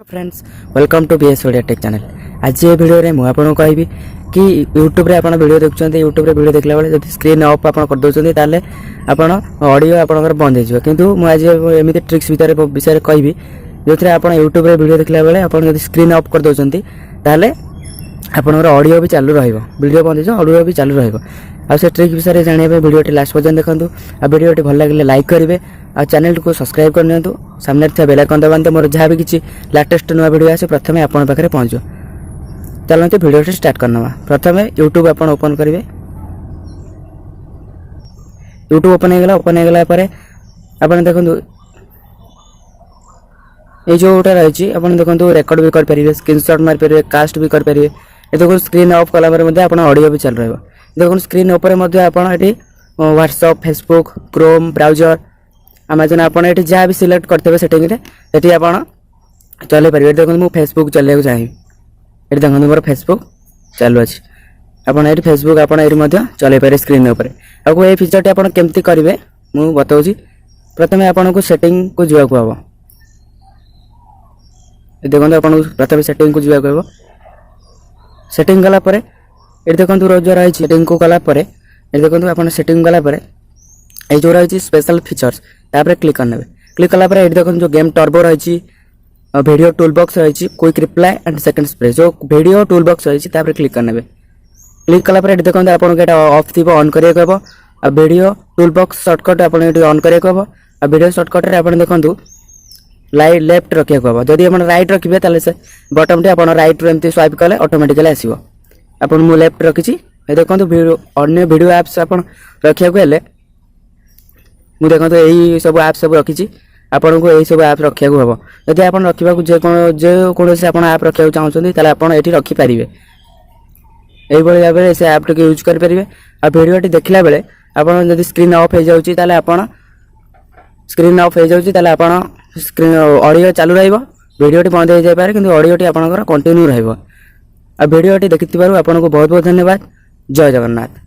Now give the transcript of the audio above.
Friends welcome to BS Odia tech channel. आज ये video रे मुझे कहबी कि यूट्यूब रे आपण वीडियो देखुं यूट्यूब रे वीडियो देखला बेले जब स्क्रीन ऑफ आप कर दउछंती ताले आपण ऑडियो आपनकर बंद हो जिवो किंतु मु आज एमिति ट्रिक्स विषय कहबी जो आपण यूट्यूब रे वीडियो देखला बेले आपण जब स्क्रीन ऑफ कर दउछंती ताले आपनकर ऑडियो भी चालू रहइबो वीडियो बंद हो ऑडियो भी चालू रहइबो। आ से ट्रिक विषय जानिया पे वीडियो लास्ट पर्यंत देखंतु। आ वीडियो भल लगे लाइक करेंगे आ चैनल को सब्सक्राइब कर नियंतु। सामने था बेल आइकन दबाते मोर जहाँ भी किसी लेटेस्ट नुआ वीडियो आसे प्रथम आपन पाखरे पहुँचो। चलते वीडियो स्टार्ट करना। प्रथम यूट्यूब आपन ओपन करेंगे। यूट्यूब ओपन होगला आपन देखंतु ये जोटा रही आपन देखंतु रेकॉर्ड भी कर परिबे स्क्रीनशॉट मार परिबे कास्ट भी कर परिबे। ए देखो स्क्रीन ऑफ कला पर मध्ये आपन ऑडियो भी चल रहबो। देखो स्क्रीन ऊपर मध्ये आपन eighty WhatsApp Facebook Chrome browser Amazon आपन एटी जहाँ भी सिलेक्ट करते सेटिंग रे एटी आपन चले परिबे। देखो मु फेसबुक चले को चाहि एटी देखो मोर फेसबुक चालू अछि आपन एटी फेसबुक आपन एटी मध्ये चले पारे स्क्रीन ऊपर। आ को ए फीचर टी आपन केमती करिवे मु बताउची। प्रथमे आपन को सेटिंग को जुआ को हबो। देखो आपन प्रथमे सेटिंग को जुआ को हबो। सेटिंग गला परे ये देखो रोज रही सेटिंग को गला परे ये देखो आपन सेटिंग गला परे ये जो रही स्पेशल फीचर्स तापर क्लिक करने। क्लिक कला परे ये देखो जो गेम टर्बो रही वीडियो टूल बॉक्स रही quick reply and second spray जो वीडियो टूल बॉक्स रही तापर क्लिक करने। क्लिक कला परे देखो आपन के ऑफ थी ऑन करिया को हबो। आ वीडियो टूल बॉक्स शॉर्टकट आपन एटी ऑन करिया को हबो। आ वीडियो शॉर्टकट रे आपन देखंतु लाइट लेफ्ट रखिया को हबो। जदि आपन राइट रखिबे ताले से बटन टी आपन राइट रो एमती स्वाइप कले ऑटोमेटिकली आसीबो। आपन मु लेफ्ट रखिछि ए देखंतु अन्य वीडियो एप्स आपन रखिया को हेले मु देखंतु एही सब एप्स सब रखिछि आपन को एही सब एप्स रखिया को हबो। जदि आपन रखिबा को जे कोन से आपन ऐप रखिया को चाहउछन्ती ताले आपन एठी रखि परिबे। एही बळे भाबे से ऐप टी यूज कर परिबे। आ वीडियो टी देखला बेले आपन जदि स्क्रीन ऑफ हो जाउछि ताले आपन स्क्रीन ऑफ हो जाउछि ताले आपन स्क्रीन ऑडियो चालू रहइबो वीडियो टी बंद हो जाय पारे किंतु ऑडियो टी आपनकर कंटिन्यू रहइबो। आ वीडियो टी देखिथिबारु आपनको बहुत बहुत धन्यवाद। जय जगन्नाथ।